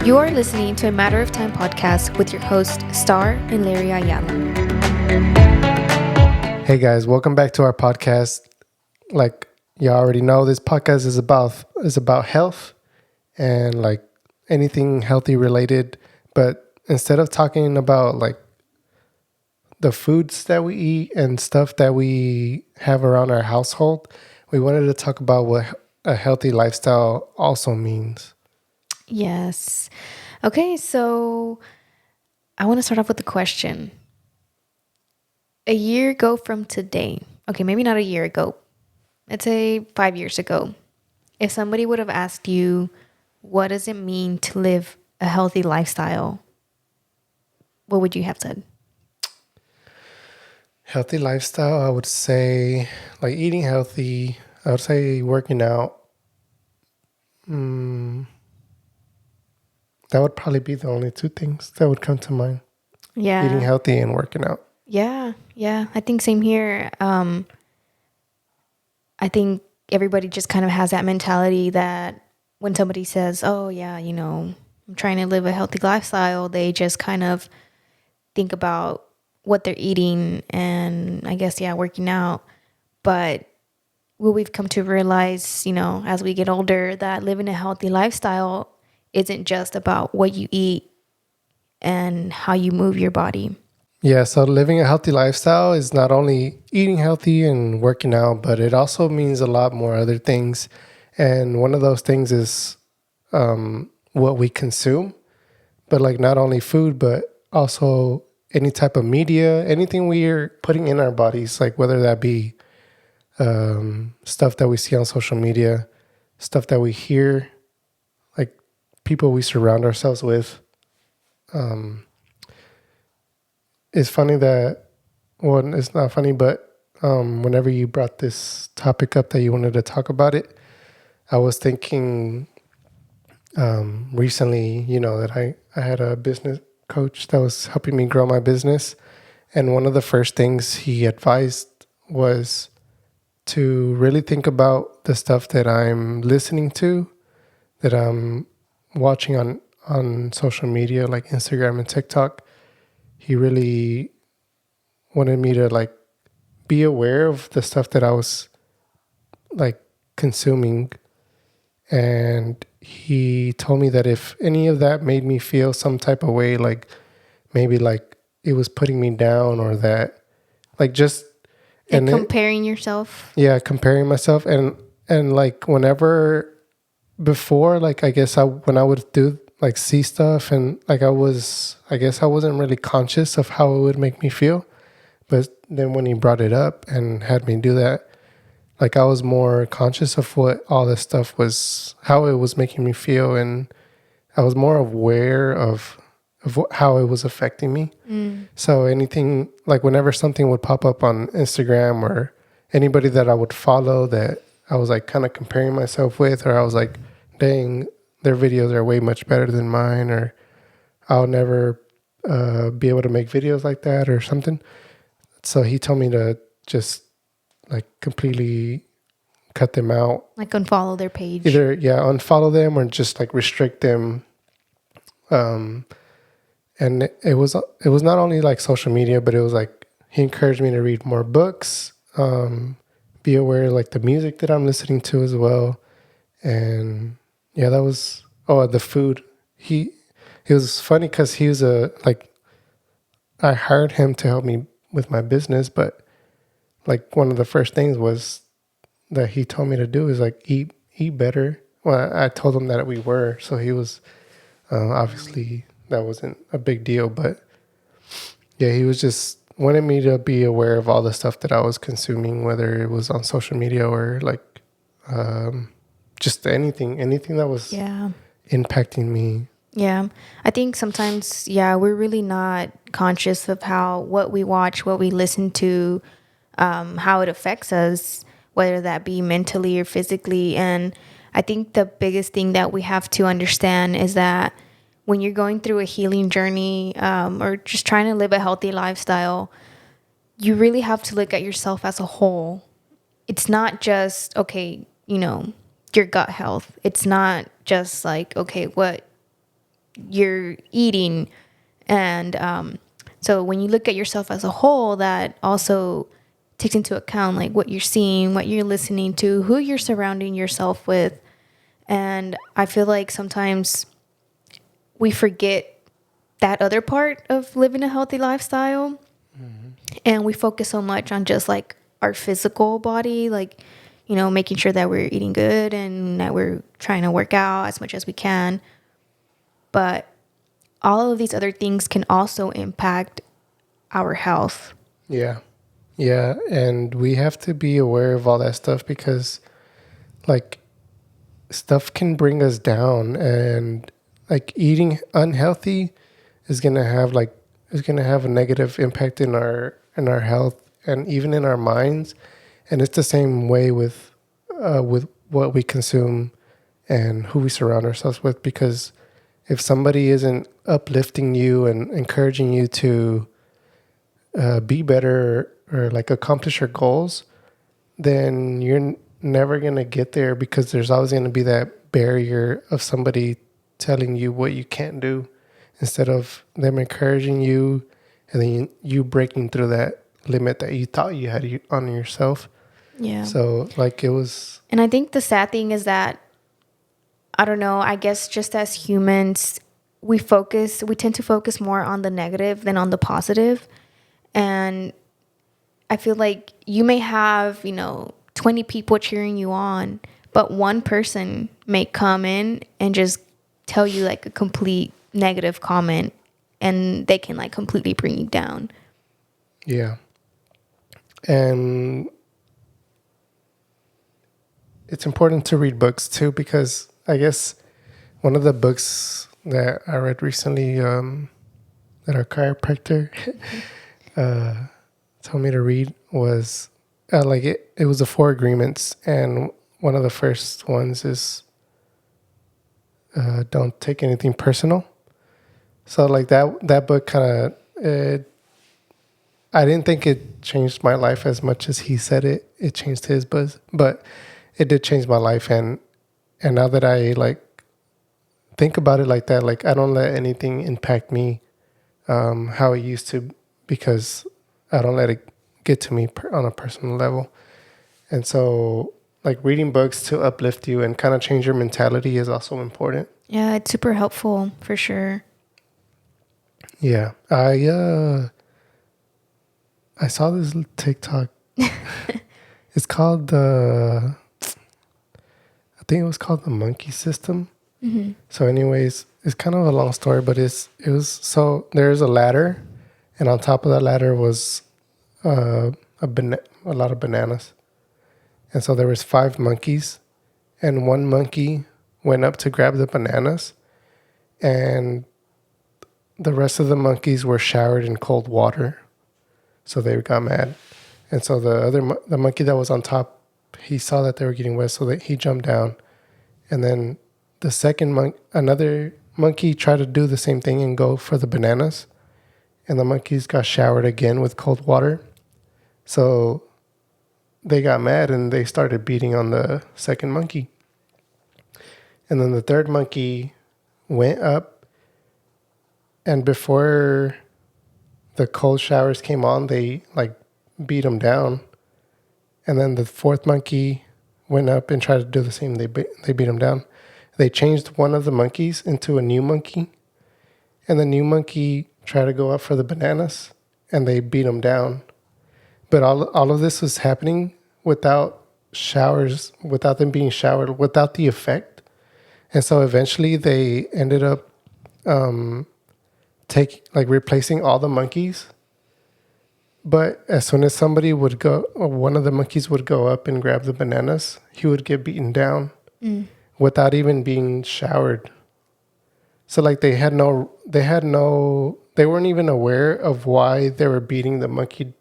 You are listening to a Matter of Time podcast with your host, Star and Larry Ayala. Hey guys, welcome back to our podcast. Like you already know, this podcast is about health and like anything healthy related. But instead of talking about like the foods that we eat and stuff that we have around our household, we wanted to talk about what a healthy lifestyle also means. Yes. Okay, so I want to start off with a question. A year ago from today, okay, maybe not a year ago, let's say 5 years ago, if somebody would have asked you, what does it mean to live a healthy lifestyle? What would you have said? Healthy lifestyle, I would say like eating healthy. I would say working out. That would probably be the only two things that would come to mind. Eating Yeah. healthy and working out. Yeah. I think same here. I think everybody just kind of has that mentality that when somebody says, oh, yeah, I'm trying to live a healthy lifestyle, they just kind of think about what they're eating and I guess, yeah, working out. But what we've come to realize, as we get older, that living a healthy lifestyle isn't just about what you eat and how you move your body. Yeah, so living a healthy lifestyle is not only eating healthy and working out, but it also means a lot more other things. And one of those things is what we consume, but like not only food, but also any type of media, anything we are putting in our bodies, like whether that be stuff that we see on social media, stuff that we hear, like people we surround ourselves with. It's funny that, well, it's not funny, but whenever you brought this topic up that you wanted to talk about it, I was thinking recently, that I had a business coach that was helping me grow my business. And one of the first things he advised was to really think about the stuff that I'm listening to, that I'm watching on social media like Instagram and TikTok. He really wanted me to like be aware of the stuff that I was like consuming. And he told me that if any of that made me feel some type of way, like maybe like it was putting me down or that like just And and it, comparing yourself. yeah, comparing myself and like whenever before, like I guess when I would do like see stuff and like I guess I wasn't really conscious of how it would make me feel. But then when he brought it up and had me do that, like I was more conscious of what all this stuff was, how it was making me feel, and I was more aware of how it was affecting me. So anything like whenever something would pop up on Instagram or anybody that I would follow that I was like kind of comparing myself with, or I was like, dang, their videos are way much better than mine, or I'll never be able to make videos like that or something. So he told me to just like completely cut them out. Like unfollow their page. Either unfollow them or just like restrict them. And it was not only like social media, but it was like he encouraged me to read more books, be aware of like the music that I'm listening to as well. And yeah, that was the food. It was funny because he was I hired him to help me with my business, but like one of the first things was that he told me to do is like eat better. Well, I told him that we were, so he was obviously that wasn't a big deal, but yeah, he was just wanted me to be aware of all the stuff that I was consuming, whether it was on social media or like just anything that was Yeah. impacting me. Yeah. I think sometimes, we're really not conscious of what we watch, what we listen to, how it affects us, whether that be mentally or physically. And I think the biggest thing that we have to understand is that when you're going through a healing journey, or just trying to live a healthy lifestyle, you really have to look at yourself as a whole. It's not just, okay, your gut health. It's not just like, okay, what you're eating. And so when you look at yourself as a whole, that also takes into account like what you're seeing, what you're listening to, who you're surrounding yourself with. And I feel like sometimes we forget that other part of living a healthy lifestyle, and we focus so much on just like our physical body, like, you know, making sure that we're eating good and that we're trying to work out as much as we can. But all of these other things can also impact our health. Yeah. Yeah. And we have to be aware of all that stuff because, like, stuff can bring us down. And, like, eating unhealthy is going to have a negative impact in our health and even in our minds. And it's the same way with what we consume and who we surround ourselves with, because if somebody isn't uplifting you and encouraging you to be better or like accomplish your goals, then you're never going to get there, because there's always going to be that barrier of somebody telling you what you can't do instead of them encouraging you, and then you breaking through that limit that you thought you had on yourself. Yeah. So like it was. And I think the sad thing is that, I don't know, I guess just as humans, we tend to focus more on the negative than on the positive. And I feel like you may have, you know, 20 people cheering you on, but one person may come in and just tell you like a complete negative comment, and they can like completely bring you down. Yeah. And it's important to read books too, because I guess one of the books that I read recently, that our chiropractor told me to read was it was the Four Agreements, and one of the first ones is don't take anything personal. So like that book kind of, I didn't think it changed my life as much as he said it changed his, but it did change my life. And now that I like think about it like that, like I don't let anything impact me how it used to, because I don't let it get to me on a personal level. And so like reading books to uplift you and kind of change your mentality is also important. Yeah, it's super helpful for sure. Yeah. I saw this TikTok. It's called I think it was called the monkey system. Mm-hmm. So anyways, it's kind of a long story, but so there's a ladder, and on top of that ladder was a lot of bananas. And so there was 5 monkeys, and one monkey went up to grab the bananas, and the rest of the monkeys were showered in cold water. So they got mad. And so the monkey that was on top, he saw that they were getting wet, so that he jumped down. And then another monkey tried to do the same thing and go for the bananas. And the monkeys got showered again with cold water. So they got mad and they started beating on the second monkey. And then the third monkey went up, and before the cold showers came on, they like beat him down. And then the fourth monkey went up and tried to do the same. They beat him down. They changed one of the monkeys into a new monkey, and the new monkey tried to go up for the bananas, and they beat him down. But all of this was happening without showers, without them being showered, without the effect. And so eventually they ended up replacing all the monkeys. But as soon as somebody would go, or one of the monkeys would go up and grab the bananas, he would get beaten down without even being showered. So like they weren't even aware of why they were beating the monkey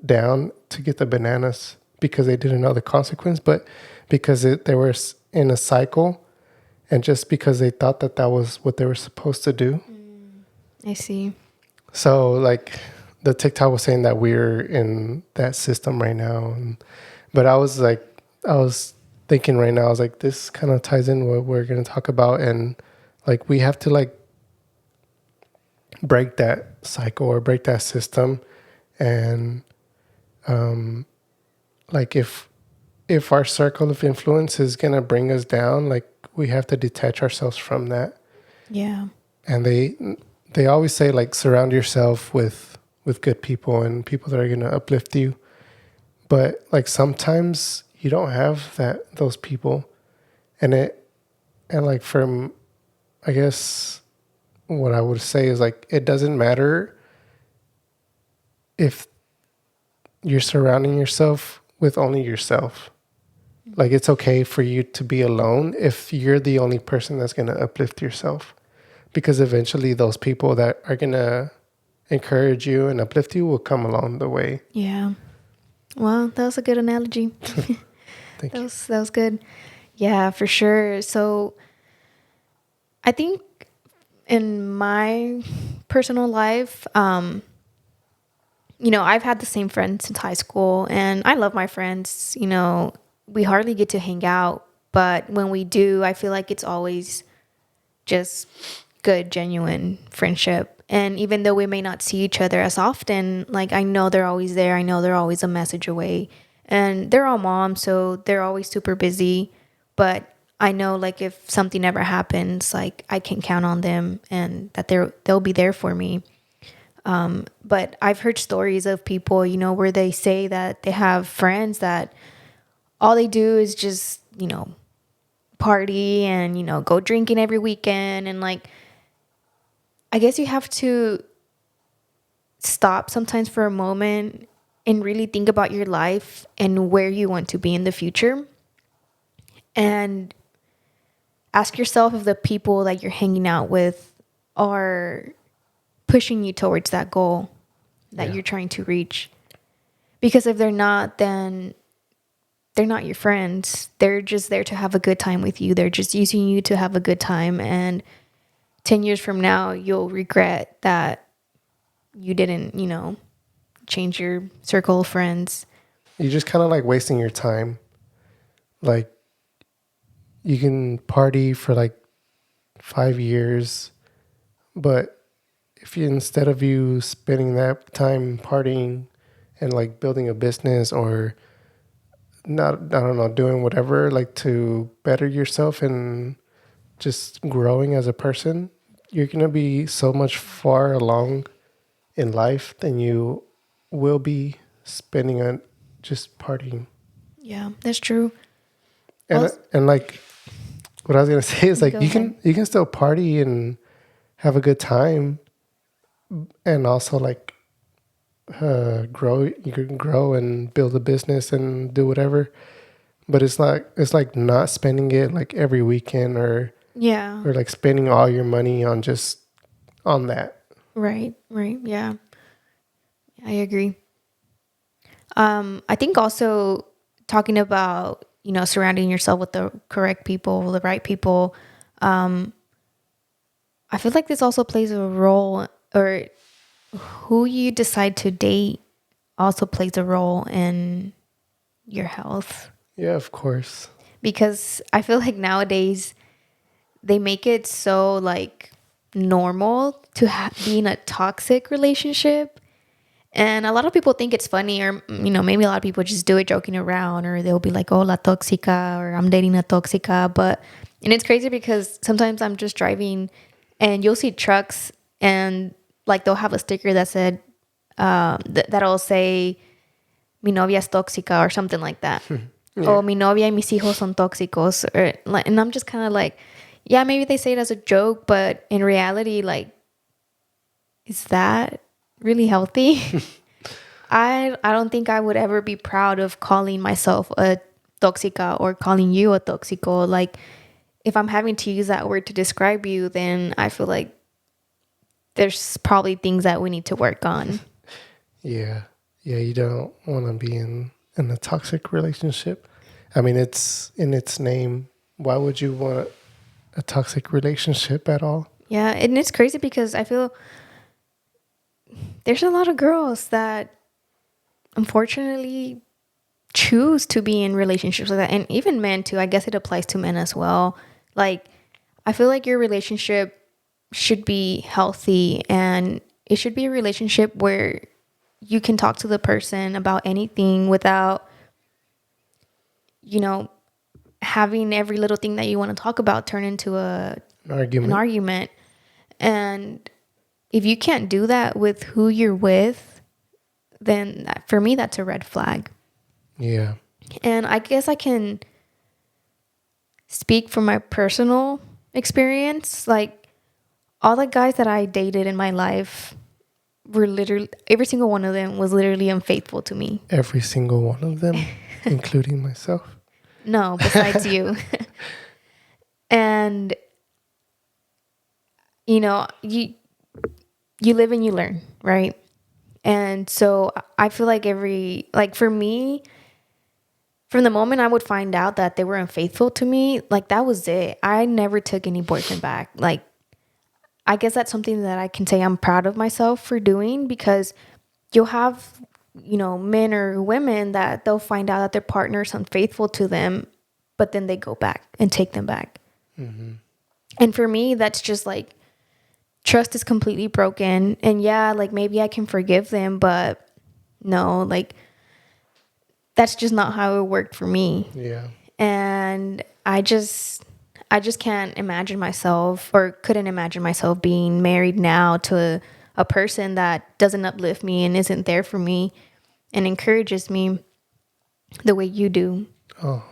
down to get the bananas, because they didn't know the consequence, but because they were in a cycle, and just because they thought that was what they were supposed to do. I see. So like the TikTok was saying that we're in that system right now. But I was thinking right now, I was like, this kind of ties in what we're going to talk about. And Like we have to like break that cycle or break that system. And like if our circle of influence is going to bring us down, like we have to detach ourselves from that. Yeah. And they always say like surround yourself with good people and people that are going to uplift you. But like sometimes you don't have those people. And like from, I guess what I would say is like it doesn't matter if you're surrounding yourself with only yourself. Like it's okay for you to be alone if you're the only person that's going to uplift yourself, because eventually those people that are going to encourage you and uplift you will come along the way. Yeah. Well, that was a good analogy. Thank you. That was good. Yeah, for sure. So I think in my personal life, I've had the same friends since high school, and I love my friends. We hardly get to hang out, but when we do, I feel like it's always just good, genuine friendship. And even though we may not see each other as often, like I know they're always there. I know they're always a message away. And they're all moms, so they're always super busy. But I know like if something ever happens, like I can count on them and that they'll be there for me. But I've heard stories of people, where they say that they have friends that all they do is just, party and, go drinking every weekend. And like, I guess you have to stop sometimes for a moment and really think about your life and where you want to be in the future. And ask yourself if the people that you're hanging out with are pushing you towards that goal that you're trying to reach. Because if they're not, then they're not your friends. They're just there to have a good time with you. They're just using you to have a good time. And 10 years from now, you'll regret that you didn't, change your circle of friends. You're just kind of like wasting your time. Like you can party for like 5 years, but if you, instead of you spending that time partying and like building a business or not, I don't know, doing whatever like to better yourself and just growing as a person, you're going to be so much far along in life than you will be spending on just partying. Yeah, that's true. And like what I was going to say is like Go ahead. you can still party and have a good time and also like grow. You can grow and build a business and do whatever, but it's like not spending it like every weekend Yeah. or like spending all your money on just on that. Right. Right. Yeah. I agree. I think also talking about, surrounding yourself with the correct people, the right people. I feel like this also plays a role, or who you decide to date also plays a role in your health. Yeah, of course. Because I feel like nowadays they make it so like normal to be in a toxic relationship. And a lot of people think it's funny, or, maybe a lot of people just do it joking around, or they'll be like, oh, la tóxica, or I'm dating a tóxica. And it's crazy because sometimes I'm just driving and you'll see trucks and like they'll have a sticker that said, that'll say, mi novia es tóxica, or something like that. Yeah. Oh, mi novia y mis hijos son tóxicos. And I'm just kind of like, yeah, maybe they say it as a joke, but in reality, like, is that really healthy? I don't think I would ever be proud of calling myself a toxica or calling you a toxico. Like, if I'm having to use that word to describe you, then I feel like there's probably things that we need to work on. Yeah. Yeah, you don't want to be in a toxic relationship. I mean, it's in its name. Why would you want a toxic relationship at all? Yeah, and it's crazy because I feel there's a lot of girls that unfortunately choose to be in relationships like that, and even men too. I guess it applies to men as well. Like, I feel like your relationship should be healthy, and it should be a relationship where you can talk to the person about anything without, you know, having every little thing that you want to talk about turn into An an argument. argument. And if you can't do that with who you're with, then for me, that's a red flag. Yeah. And I guess I can speak from my personal experience. Like, all the guys that I dated in my life were literally, every single one of them was literally unfaithful to me. Every single one of them, including myself. No, besides you. And, you know, you live and you learn, right? And so I feel like for me, from the moment I would find out that they were unfaithful to me, like, that was it. I never took any boyfriend back. Like, I guess that's something that I can say I'm proud of myself for doing, because you'll have, men or women that they'll find out that their partner's unfaithful to them, but then they go back and take them back. Mm-hmm. And for me, that's just like, trust is completely broken. And yeah, like, maybe I can forgive them, but no, like, that's just not how it worked for me. Yeah. And I just can't imagine myself, or couldn't imagine myself, being married now to a person that doesn't uplift me and isn't there for me and encourages me the way you do. Oh.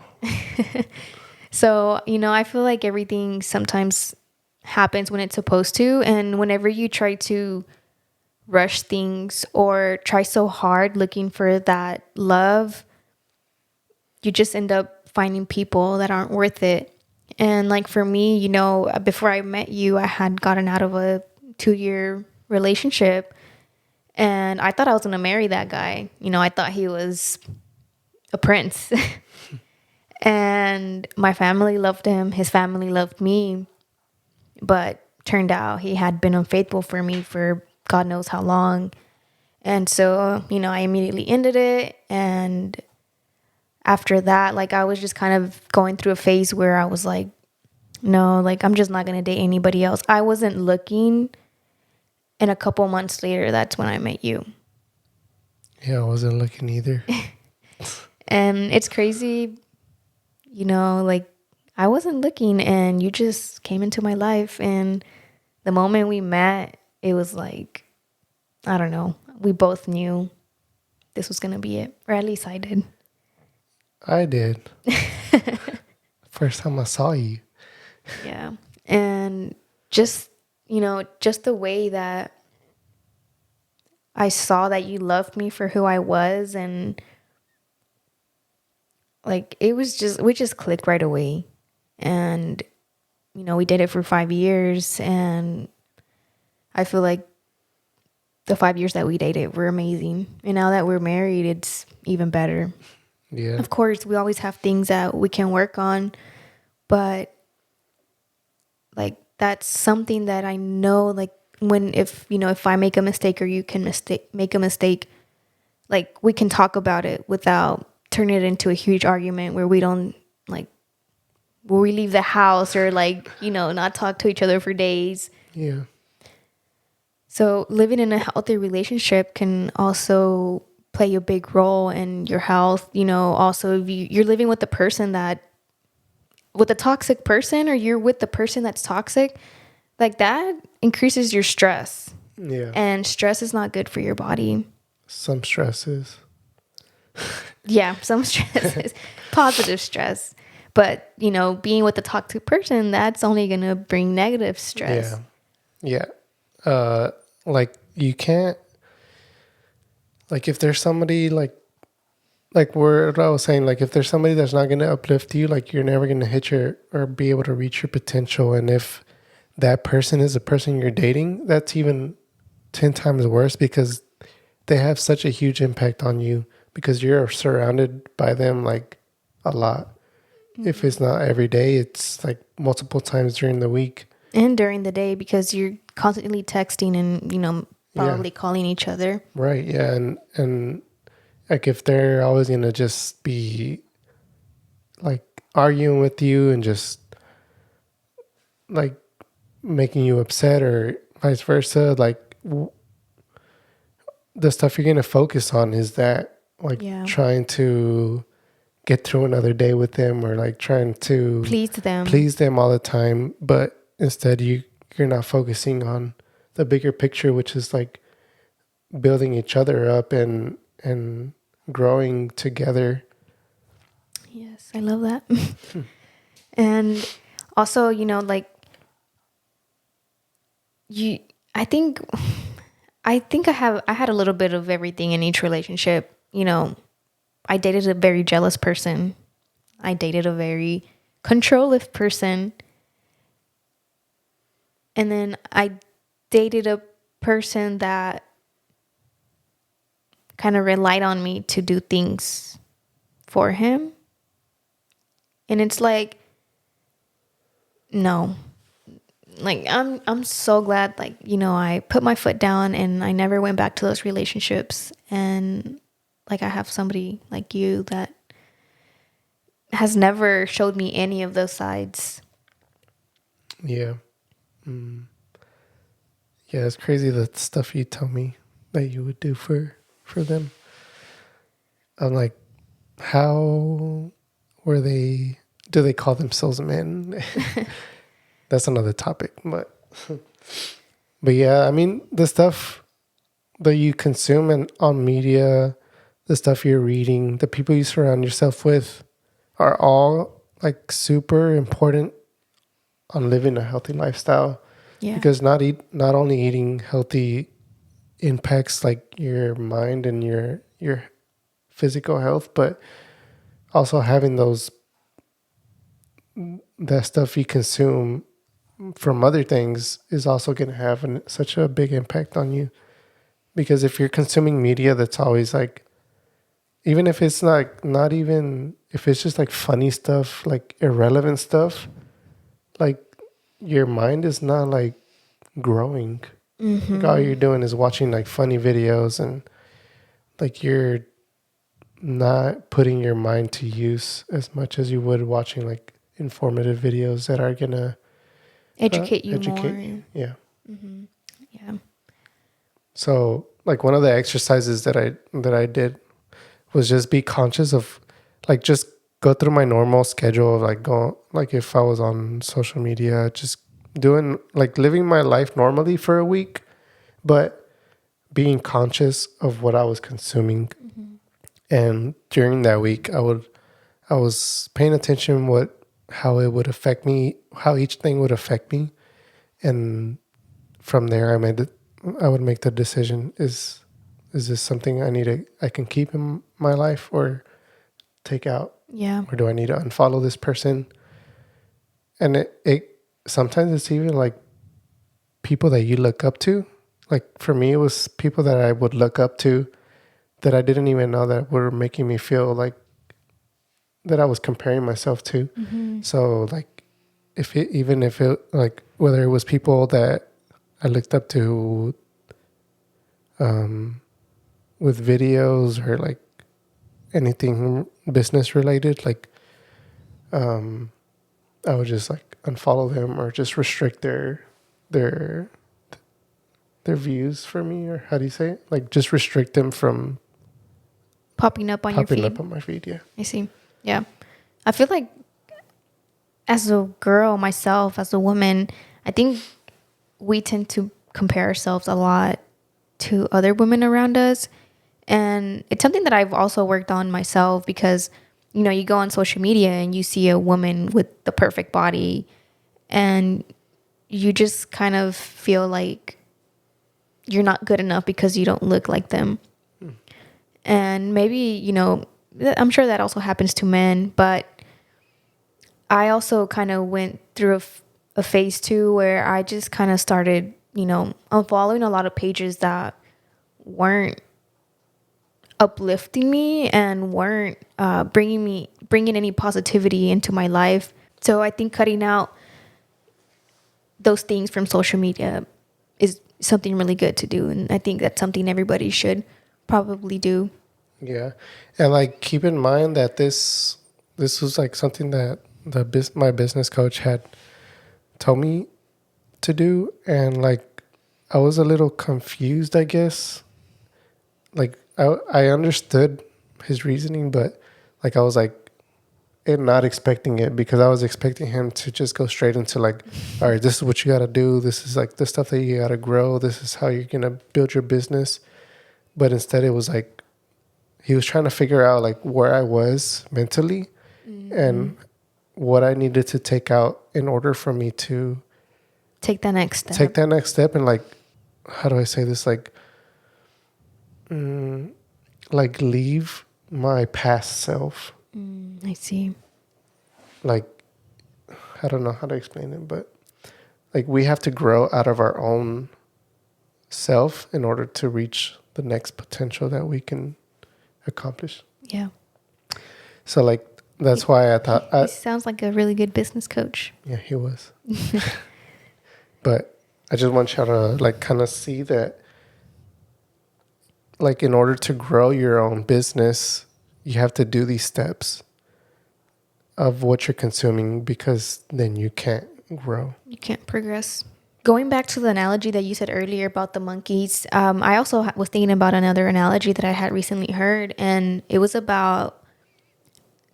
So, I feel like everything sometimes happens when it's supposed to. And whenever you try to rush things or try so hard looking for that love, you just end up finding people that aren't worth it. And like for me, before I met you, I had gotten out of a 2-year relationship, and I thought I was going to marry that guy. I thought he was a prince. And my family loved him. His family loved me. But turned out he had been unfaithful for me for God knows how long. And so, I immediately ended it. And after that, like, I was just kind of going through a phase where I was like, no, like, I'm just not going to date anybody else. I wasn't looking. And a couple months later, that's when I met you. Yeah, I wasn't looking either. And it's crazy, like, I wasn't looking and you just came into my life. And the moment we met, it was like, I don't know, we both knew this was going to be it. Or at least I did. I did. First time I saw you. Yeah. And just, just the way that I saw that you loved me for who I was, and like, it was just, we just clicked right away. And, we did it for 5 years, and I feel like the 5 years that we dated were amazing. And now that we're married, it's even better. Yeah. Of course, we always have things that we can work on, but like, that's something that I know, like, if I make a mistake or you can make a mistake, like, we can talk about it without turning it into a huge argument where we don't, like, where we leave the house or, like, not talk to each other for days. Yeah. So living in a healthy relationship can also play a big role in your health. Also, if you're living with with a toxic person, or you're with the person that's toxic, like, that increases your stress. Yeah. And stress is not good for your body. Some stresses. Yeah, some stress is positive stress. But, being with a toxic person, that's only going to bring negative stress. Yeah. Yeah. Like, you can't, like, if there's somebody like what I was saying, like, if there's somebody that's not going to uplift you, like, you're never going to hit your or be able to reach your potential. And if that person is the person you're dating, that's even 10 times worse, because they have such a huge impact on you, because you're surrounded by them like a lot. Mm-hmm. If it's not every day, it's like multiple times during the week. And during the day, because you're constantly texting and, probably calling each other. Right. Yeah. And like, if they're always going to just be like arguing with you and just like making you upset or vice versa, like the stuff you're going to focus on is that, like, Yeah. trying to get through another day with them, or like trying to Please them. please them all the time. But instead you're not focusing on the bigger picture, which is like building each other up and growing together. Yes, I love that. And also, like you I think I had a little bit of everything in each relationship. I dated a very jealous person. I dated a very controlling person. And then I dated a person that kind of relied on me to do things for him. And it's like, no. Like I'm so glad, like, I put my foot down and I never went back to those relationships. And like I have somebody like you that has never showed me any of those sides. Yeah. Mm. Yeah, it's crazy the stuff you tell me that you would do for them. I'm like, how were they? Do they call themselves men? That's another topic, but yeah, I mean, the stuff that you consume and on media, the stuff you're reading, the people you surround yourself with, are all like super important on living a healthy lifestyle. Yeah. Because not only eating healthy impacts like your mind and your physical health, but also having that stuff you consume from other things is also going to have such a big impact on you. Because if you're consuming media that's always like, even if it's not even, if it's just like funny stuff, like irrelevant stuff, like your mind is not like growing. Like all you're doing is watching like funny videos, and like you're not putting your mind to use as much as you would watching like informative videos that are gonna Educate you educate more. you. Yeah. Yeah. So like one of the exercises that I did was just be conscious of, like, just go through my normal schedule of like like if I was on social media, just doing like living my life normally for a week, but being conscious of what I was consuming. And during that week, I was paying attention how it would affect me, how each thing would affect me, and from there I would make the decision: is this something I can keep in my life or take out, Yeah. or do I need to unfollow this person? And it sometimes it's even like people that you look up to. Like for me, it was people that I would look up to that I didn't even know that were making me feel like that I was comparing myself to. So like even if it, like, whether it was people that I looked up to with videos or like anything business related, like I would just like unfollow them or just restrict their their views for me, or how do you say it? Like just restrict them from Popping up on your popping feed. up on my feed. Yeah. I see. Yeah. I feel like as a girl myself, as a woman, I think we tend to compare ourselves a lot to other women around us. And it's something that I've also worked on myself because, you go on social media and you see a woman with the perfect body and you just kind of feel like you're not good enough because you don't look like them. And maybe, I'm sure that also happens to men, but I also kind of went through a phase too where I just kind of started, unfollowing a lot of pages that weren't uplifting me and weren't bringing any positivity into my life. So I think cutting out those things from social media is something really good to do, and I think that's something everybody should probably do. Yeah. And like keep in mind that this was like something that my business coach had told me to do, and like I was a little confused, I guess. Like I understood his reasoning, but like I was like and not expecting it, because I was expecting him to just go straight into like, all right, this is what you got to do. This is like the stuff that you got to grow. This is how you're going to build your business. But instead it was like, he was trying to figure out like where I was mentally and what I needed to take out in order for me to Take that next take step. that next step. And like, how do I say this? Like leave my past self. I see. Like, I don't know how to explain it, but like we have to grow out of our own self in order to reach the next potential that we can accomplish. Yeah. So like that's why I thought He sounds like a really good business coach. yeah, he was. But I just want you to like kind of see that like in order to grow your own business, you have to do these steps of what you're consuming, because then you can't grow. You can't progress. Going back to the analogy that you said earlier about the monkeys, I also was thinking about another analogy that I had recently heard, and it was about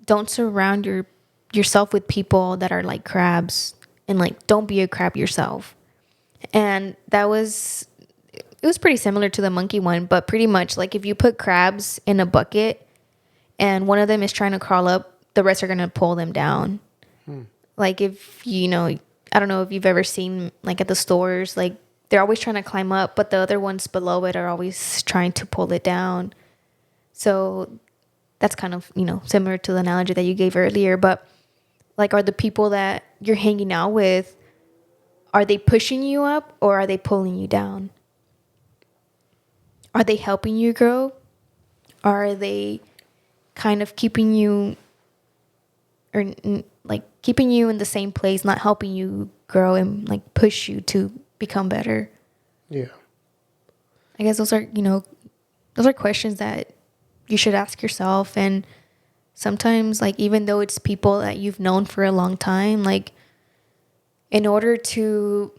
don't surround yourself with people that are like crabs, and like don't be a crab yourself. And that was it was pretty similar to the monkey one, but pretty much like if you put crabs in a bucket and one of them is trying to crawl up, the rest are going to pull them down. Like if I don't know if you've ever seen like at the stores, like they're always trying to climb up, but the other ones below it are always trying to pull it down. So that's kind of, similar to the analogy that you gave earlier. But like, are the people that you're hanging out with, are they pushing you up or are they pulling you down? Are they helping you grow? Or are they kind of keeping you like keeping you in the same place, not helping you grow and like push you to become better? Yeah. I guess those are questions that you should ask yourself. And sometimes, like, even though it's people that you've known for a long time, like, in order to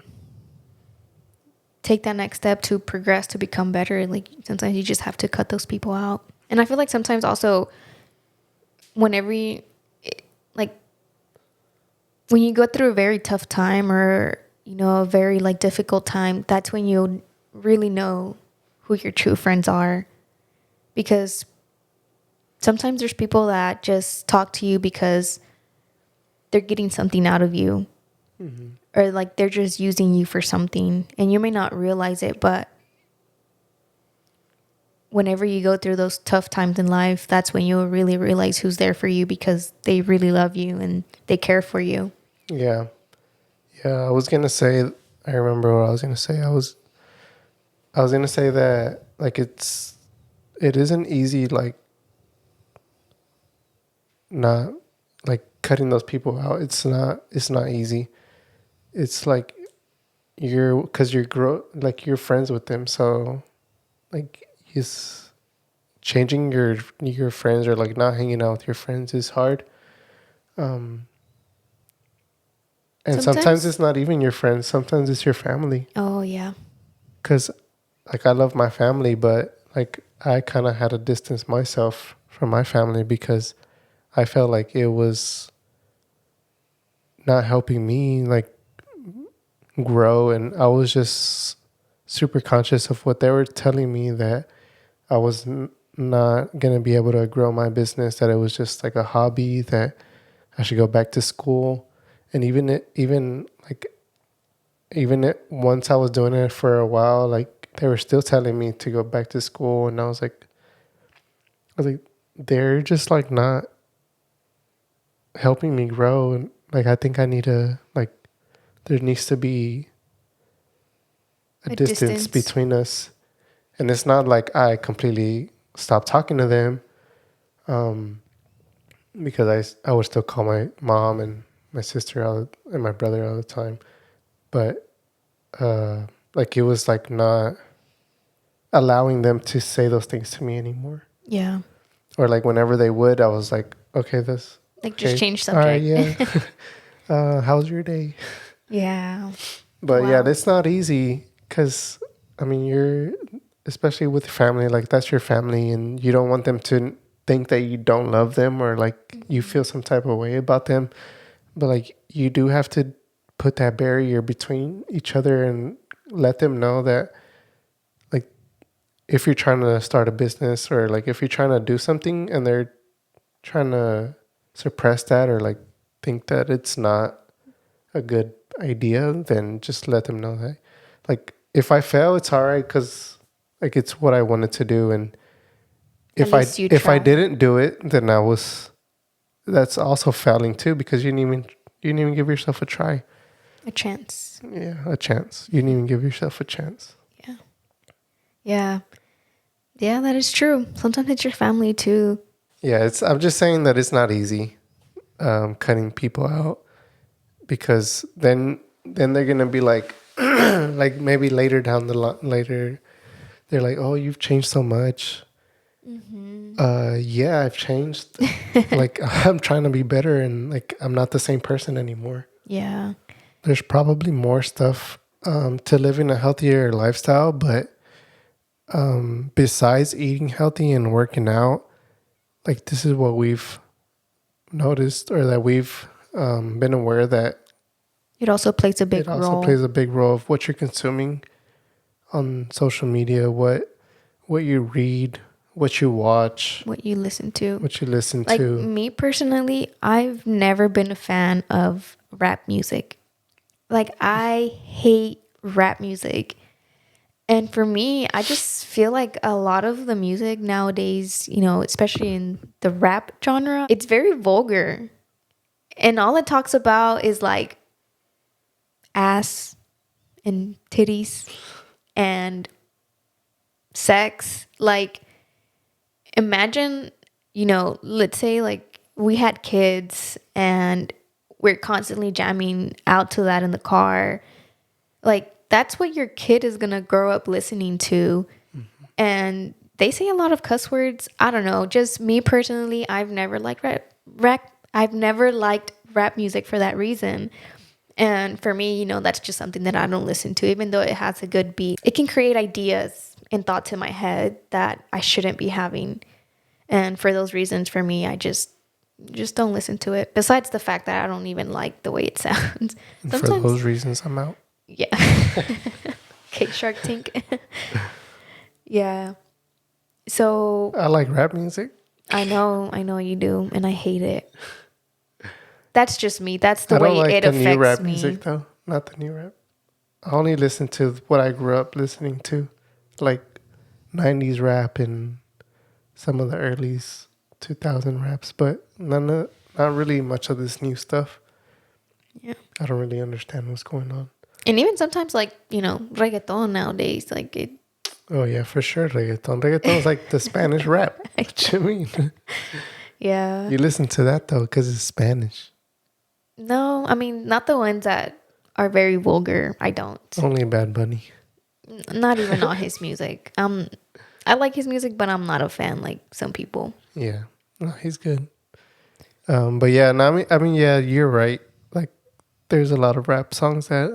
take that next step to progress, to become better, like, sometimes you just have to cut those people out. And I feel like sometimes also, whenever like, when you go through a very tough time or, a very, like, difficult time, that's when you'll really know who your true friends are. Because sometimes there's people that just talk to you because they're getting something out of you. Mm-hmm. Or like they're just using you for something and you may not realize it, but whenever you go through those tough times in life, that's when you'll really realize who's there for you because they really love you and they care for you. Yeah. Yeah. I was going to say, I remember what I was going to say. I was going to say that like it isn't easy, like not like cutting those people out. It's not easy. It's like because you're friends with them. So like he's changing your friends or like not hanging out with your friends is hard. And sometimes it's not even your friends. Sometimes it's your family. Oh, yeah. Because like I love my family, but like I kind of had to distance myself from my family because I felt like it was not helping me like grow, and I was just super conscious of what they were telling me, that I was not going to be able to grow my business, that it was just like a hobby, that I should go back to school. And once I was doing it for a while, like they were still telling me to go back to school, and I was like they're just like not helping me grow. And like I think I need to like there needs to be a distance between us. And it's not like I completely stopped talking to them, because I would still call my mom and my sister and my brother all the time. But like it was like not allowing them to say those things to me anymore. Yeah. Or like whenever they would, I was like, okay, this Like okay. just change All right, subject. yeah. How's your day? Yeah. But yeah, Wow. it's not easy because, I mean, you're, especially with family, like that's your family, and you don't want them to think that you don't love them or like you Hmm. feel some type of way about them. But like, you do have to put that barrier between each other and let them know that, like, if you're trying to start a business or like if you're trying to do something and they're trying to suppress that or like think that it's not a good idea, then just let them know that, like, if I fail, it's all right because like it's what I wanted to do, and At least you if I try. didn't do it, then that's also failing too because you didn't even give yourself a try. A chance. Yeah, a chance. You didn't even give yourself a chance. Yeah. Yeah. Yeah, that is true. Sometimes it's your family too. Yeah, it's. I'm just saying that it's not easy cutting people out because then they're gonna be like, like maybe later down the line, later they're like, oh, you've changed so much. Hmm. Yeah, I've changed. Like I'm trying to be better, and like I'm not the same person anymore. Yeah. There's probably more stuff to living a healthier lifestyle, but besides eating healthy and working out, like this is what we've noticed or that we've been aware that It also plays a it big also role. plays a big role of what you're consuming on social media, what you read, what you watch, What you listen to. what you listen Like to. me personally, I've never been a fan of rap music. Like I hate rap music. And for me, I just feel like a lot of the music nowadays, especially in the rap genre, it's very vulgar. And all it talks about is like ass and titties and sex. Like imagine, let's say like we had kids and we're constantly jamming out to that in the car. Like that's what your kid is going to grow up listening to. And they say a lot of cuss words. I don't know. Just me personally, I've never liked I've never liked rap music for that reason. And for me, that's just something that I don't listen to, even though it has a good beat. It can create ideas and thoughts in my head that I shouldn't be having. And for those reasons, for me, I just don't listen to it. Besides the fact that I don't even like the way it sounds. And for Sometimes, those reasons, I'm out. yeah. Okay, Shark Tank. Yeah. So I like rap music. I know you do, and I hate it. That's just me. That's the I don't way like it the new affects rap me. music though. Not the new rap. I only listen to what I grew up listening to, like 90s rap and some of the early 2000 raps, but not really much of this new stuff. Yeah. I don't really understand what's going on. And even sometimes like, reggaeton nowadays, like it Oh yeah, for sure, reggaeton. Reggaeton is like the Spanish rap. What you mean? yeah. You listen to that though because it's Spanish. No, I mean not the ones that are very vulgar. I don't. Only Bad Bunny. Not even all his music. I like his music, but I'm not a fan like some people. Yeah, no, he's good. But yeah, no, I mean, yeah, you're right. Like, there's a lot of rap songs that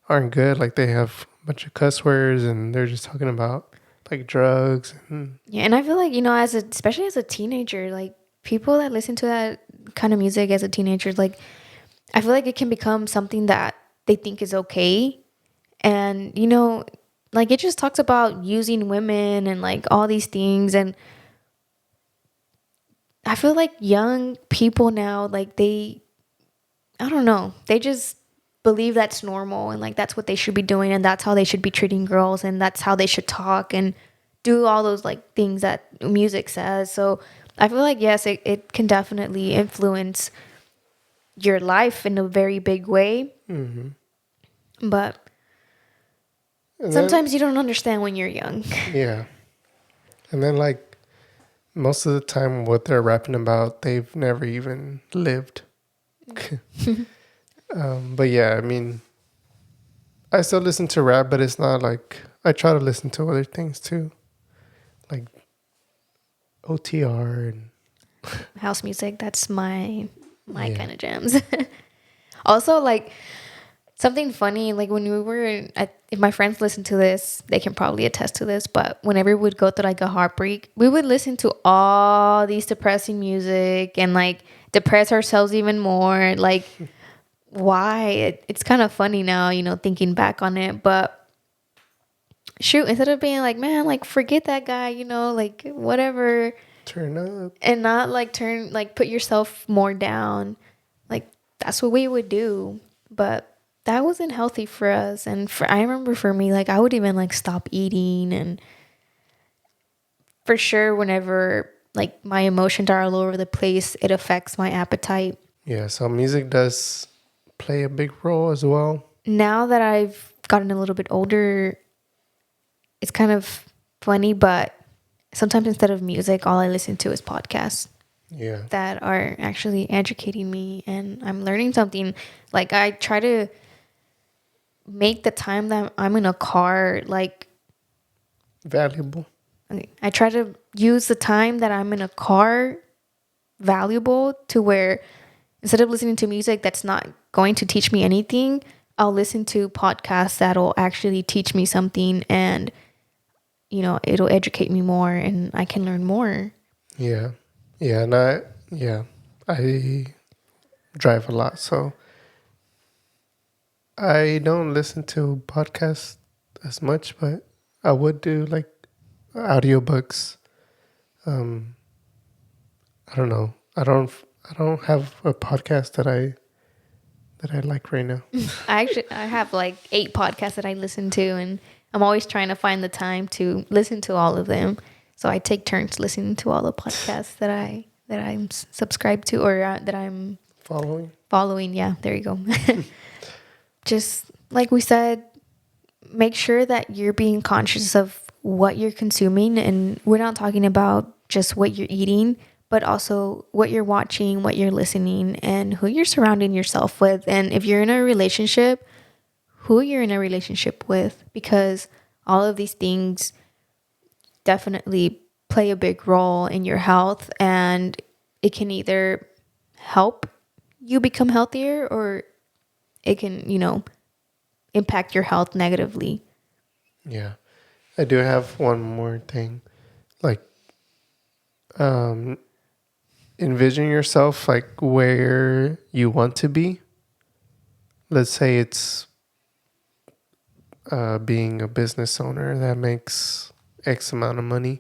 aren't good. Like, they have a bunch of cuss words, and they're just talking about like drugs. And Yeah, and I feel like, especially as a teenager, like people that listen to that kind of music as a teenager, like I feel like it can become something that they think is okay. And, like it just talks about using women and like all these things. And I feel like young people now, like I don't know, they just believe that's normal and like that's what they should be doing and that's how they should be treating girls and that's how they should talk and do all those like things that music says. So I feel like, yes, it can definitely influence your life in a very big way. But and then sometimes you don't understand when you're young. yeah, and then like most of the time, what they're rapping about, they've never even lived. But yeah, I mean, I still listen to rap, but it's not like I try to listen to other things too, like OTR and House music, that's my yeah. kind of jams. Also, like Something funny, like when we were, if my friends listen to this, they can probably attest to this. But whenever we would go through like a heartbreak, we would listen to all these depressing music and like depress ourselves even more. Like, why? It's kind of funny now, thinking back on it. But shoot, instead of being like, man, like forget that guy, like whatever, Turn up. and not like put yourself more down. Like that's what we would do. But that wasn't healthy for us. And I remember for me, like I would even like stop eating. And for sure, whenever like my emotions are all over the place, it affects my appetite. Yeah, so music does play a big role as well. Now that I've gotten a little bit older, it's kind of funny, but sometimes instead of music, all I listen to is podcasts. Yeah. That are actually educating me, and I'm learning something. Like I try to make the time that I'm in a car, like Valuable. I try to use the time that I'm in a car valuable, to where instead of listening to music that's not going to teach me anything, I'll listen to podcasts that'll actually teach me something, and it'll educate me more and I can learn more. Yeah. Yeah, and I drive a lot, so I don't listen to podcasts as much, but I would do like audiobooks. Um, I don't know. I don't have a podcast that I like right now. I have like 8 podcasts that I listen to, and I'm always trying to find the time to listen to all of them. So I take turns listening to all the podcasts that I'm subscribed to, or that I'm following. Yeah, there you go. Just like we said, make sure that you're being conscious of what you're consuming, and we're not talking about just what you're eating, but also what you're watching, what you're listening, and who you're surrounding yourself with. And if you're in a relationship, who you're in a relationship with, because all of these things definitely play a big role in your health, and it can either help you become healthier, or it can, impact your health negatively. Yeah. I do have one more thing. Like, envision yourself like where you want to be. Let's say it's being a business owner that makes X amount of money.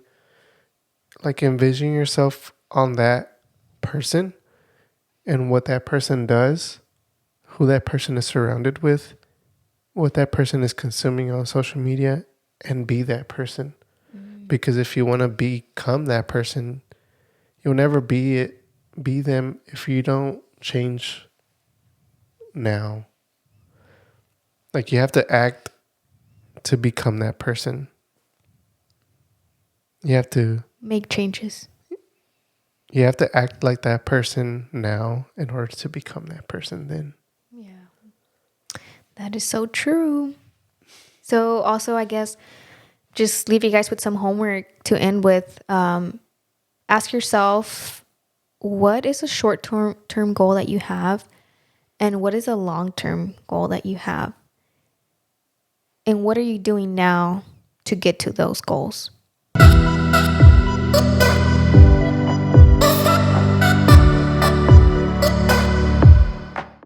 Like, envision yourself on that person and what that person does, who that person is surrounded with, what that person is consuming on social media, and be that person. Because if you want to become that person, you'll never be them if you don't change now. Like, you have to act to become that person. You have to Make changes. act like that person now in order to become that person then. Yeah. That is so true. So also, I guess, just leave you guys with some homework to end with. Ask yourself, what is a short-term goal that you have? And what is a long-term goal that you have? And what are you doing now to get to those goals?